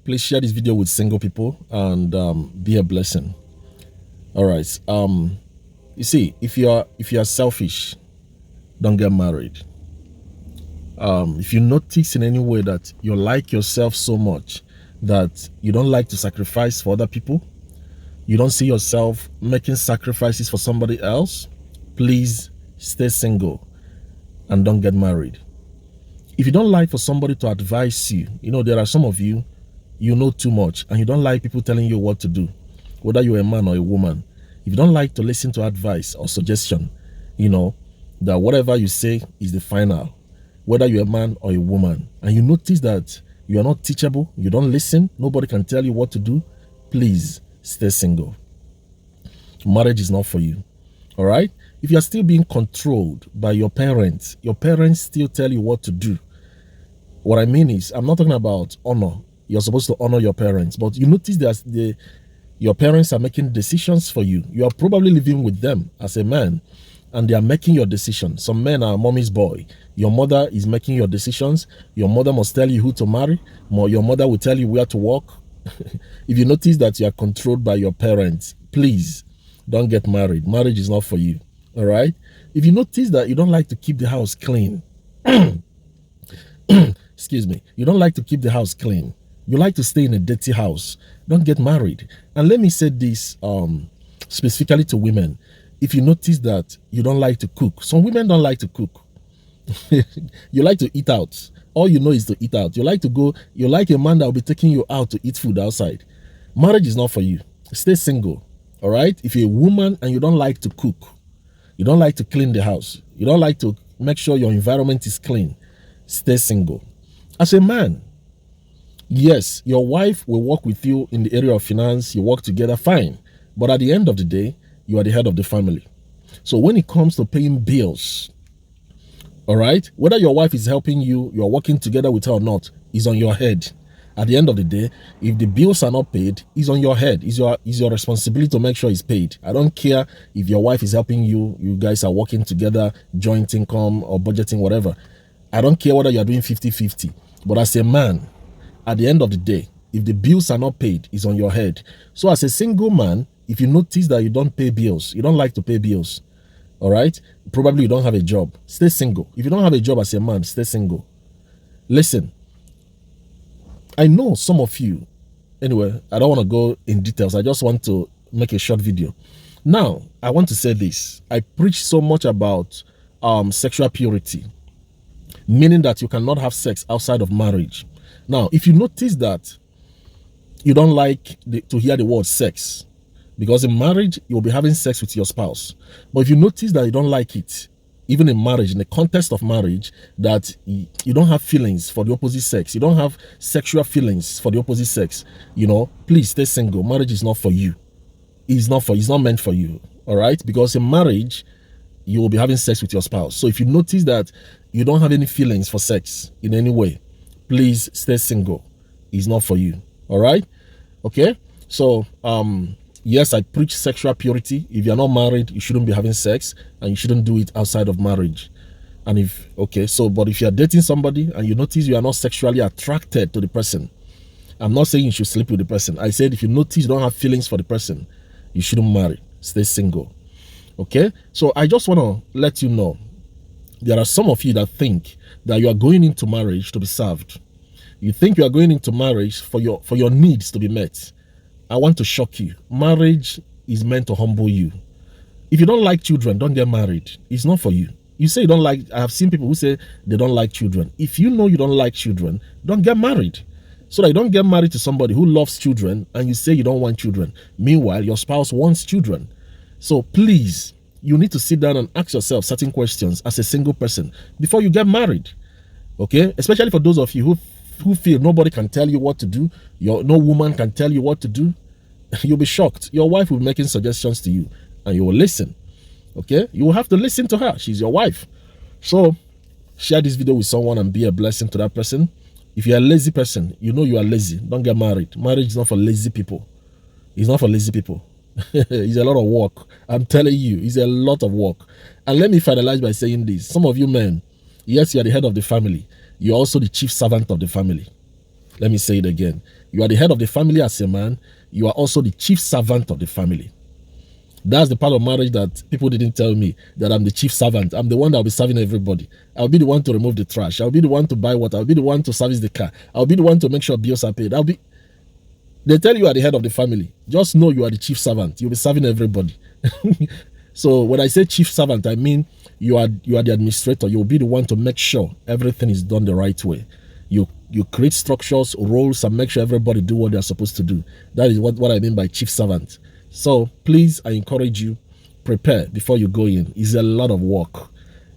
Please share this video with single people and be a blessing. All right. You see, if you're selfish, don't get married. If you notice in any way that you like yourself so much that you don't like to sacrifice for other people, you don't see yourself making sacrifices for somebody else, please stay single and don't get married. If you don't like for somebody to advise you, there are some of you, you know too much and you don't like people telling you what to do, whether you're a man or a woman. If you don't like to listen to advice or suggestion, that whatever you say is the final, whether you're a man or a woman, and you notice that you are not teachable, you don't listen, nobody can tell you what to do, please stay single. Marriage is not for you. All right? If you're still being controlled by your parents still tell you what to do. What I mean is, I'm not talking about honor. You're supposed to honor your parents, but you notice that your parents are making decisions for you. You are probably living with them as a man, and they are making your decisions. Some men are mommy's boy. Your mother is making your decisions. Your mother must tell you who to marry. Your mother will tell you where to walk. If you notice that you are controlled by your parents, please don't get married. Marriage is not for you. All right? If you notice that you don't like to keep the house clean, excuse me, you don't like to keep the house clean, you like to stay in a dirty house, don't get married. And let me say this specifically to women. If you notice that you don't like to cook, some women don't like to cook. You like to eat out. All you know is to eat out. You like a man that will be taking you out to eat food outside. Marriage is not for you. Stay single. All right? If you're a woman and you don't like to cook, you don't like to clean the house, you don't like to make sure your environment is clean, stay single. As a man, yes, your wife will work with you in the area of finance, you work together, fine. But at the end of the day, you are the head of the family. So when it comes to paying bills, all right, whether your wife is helping you, you're working together with her or not, is on your head. At the end of the day, if the bills are not paid, it's on your head. It's your responsibility to make sure it's paid. I don't care if your wife is helping you, you guys are working together, joint income or budgeting, whatever. I don't care whether you're doing 50-50. But as a man, at the end of the day, if the bills are not paid, it's on your head. So as a single man, if you notice that you don't pay bills, you don't like to pay bills, all right, probably you don't have a job, stay single. If you don't have a job as a man, stay single. Listen, I know some of you, anyway, I don't want to go in details. I just want to make a short video. Now, I want to say this. I preach so much about sexual purity, meaning that you cannot have sex outside of marriage. Now, if you notice that you don't like to hear the word sex, because in marriage, you'll be having sex with your spouse. But if you notice that you don't like it, even in marriage, in the context of marriage, that you don't have feelings for the opposite sex, you don't have sexual feelings for the opposite sex, please stay single. Marriage is not for you. It's not meant for you, all right? Because in marriage, you will be having sex with your spouse. So if you notice that you don't have any feelings for sex in any way, please stay single. It's not for you, all right? Okay? So, yes, I preach sexual purity. If you're not married, you shouldn't be having sex and you shouldn't do it outside of marriage. And but if you're dating somebody and you notice you are not sexually attracted to the person, I'm not saying you should sleep with the person. I said if you notice you don't have feelings for the person, you shouldn't marry. Stay single. Okay? So I just want to let you know, there are some of you that think that you are going into marriage to be served. You think you are going into marriage for your needs to be met. I want to shock you. Marriage is meant to humble you. If you don't like children, don't get married. It's not for you. You say you don't like, I have seen people who say they don't like children. If you know you don't like children, don't get married. So that you don't get married to somebody who loves children and you say you don't want children. Meanwhile, your spouse wants children. So please, you need to sit down and ask yourself certain questions as a single person before you get married. Okay? Especially for those of you who feel nobody can tell you what to do, no woman can tell you what to do, you'll be shocked. Your wife will be making suggestions to you and you will listen. Okay? You will have to listen to her. She's your wife. So share this video with someone and be a blessing to that person. If you're a lazy person, you know you are lazy, don't get married. Marriage is not for lazy people. It's not for lazy people. It's a lot of work. I'm telling you, it's a lot of work. And let me finalize by saying this. Some of you men, yes, you're the head of the family. You're also the chief servant of the family. Let me say it again. You are the head of the family as a man. You are also the chief servant of the family. That's the part of marriage that people didn't tell me, that I'm the chief servant. I'm the one that will be serving everybody. I'll be the one to remove the trash. I'll be the one to buy water. I'll be the one to service the car. I'll be the one to make sure bills are paid. They tell you are the head of the family. Just know you are the chief servant. You'll be serving everybody. So when I say chief servant, I mean you are the administrator. You'll be the one to make sure everything is done the right way. You create structures, roles, and make sure everybody do what they're supposed to do. That is what I mean by chief servant. So please, I encourage you, prepare before you go in. It's a lot of work.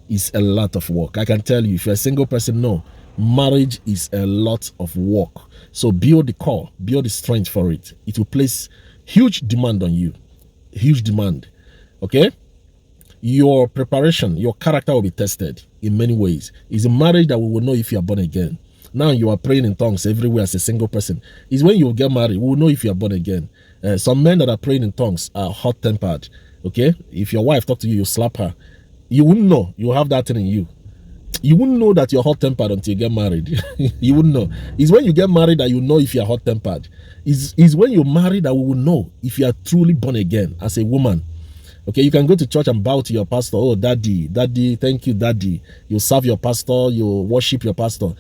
It's a lot of work. I can tell you, if you're a single person, no, marriage is a lot of work. So build the core, build the strength for it. It will place huge demand on you. Huge demand. Okay? Your preparation, your character will be tested in many ways. It's a marriage that we will know if you are born again. Now you are praying in tongues everywhere as a single person. It's when you get married, we will know if you are born again. Some men that are praying in tongues are hot-tempered. Okay? If your wife talks to you, you slap her. You wouldn't know you have that thing in you. You wouldn't know that you're hot-tempered until you get married. You wouldn't know. It's when you get married that you know if you're hot-tempered. It's when you're married that we will know if you are truly born again as a woman. Okay, you can go to church and bow to your pastor. Oh, daddy, thank you, daddy. You serve your pastor, you worship your pastor.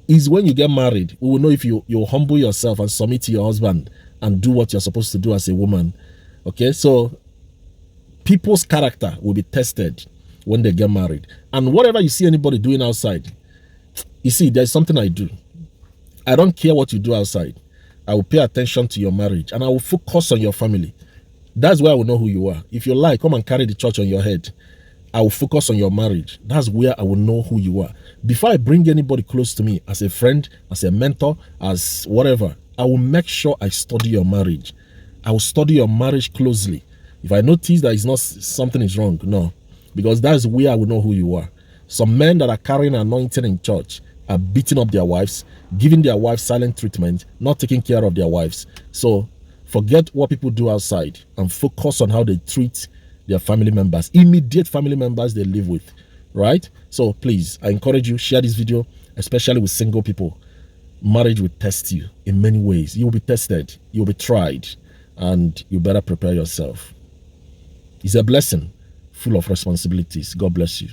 It's when you get married, we will know if you humble yourself and submit to your husband and do what you're supposed to do as a woman. Okay, so people's character will be tested when they get married. And whatever you see anybody doing outside, you see, there's something I do. I don't care what you do outside. I will pay attention to your marriage and I will focus on your family. That's where I will know who you are. If you like, come and carry the church on your head. I will focus on your marriage. That's where I will know who you are. Before I bring anybody close to me as a friend, as a mentor, as whatever, I will make sure I study your marriage. I will study your marriage closely. If I notice that something is wrong, no. Because that's where I will know who you are. Some men that are carrying anointing in church are beating up their wives, giving their wives silent treatment, not taking care of their wives. So forget what people do outside and focus on how they treat their family members, immediate family members they live with, right? So please, I encourage you, share this video, especially with single people. Marriage will test you in many ways. You will be tested, you will be tried, and you better prepare yourself. It's a blessing full of responsibilities. God bless you.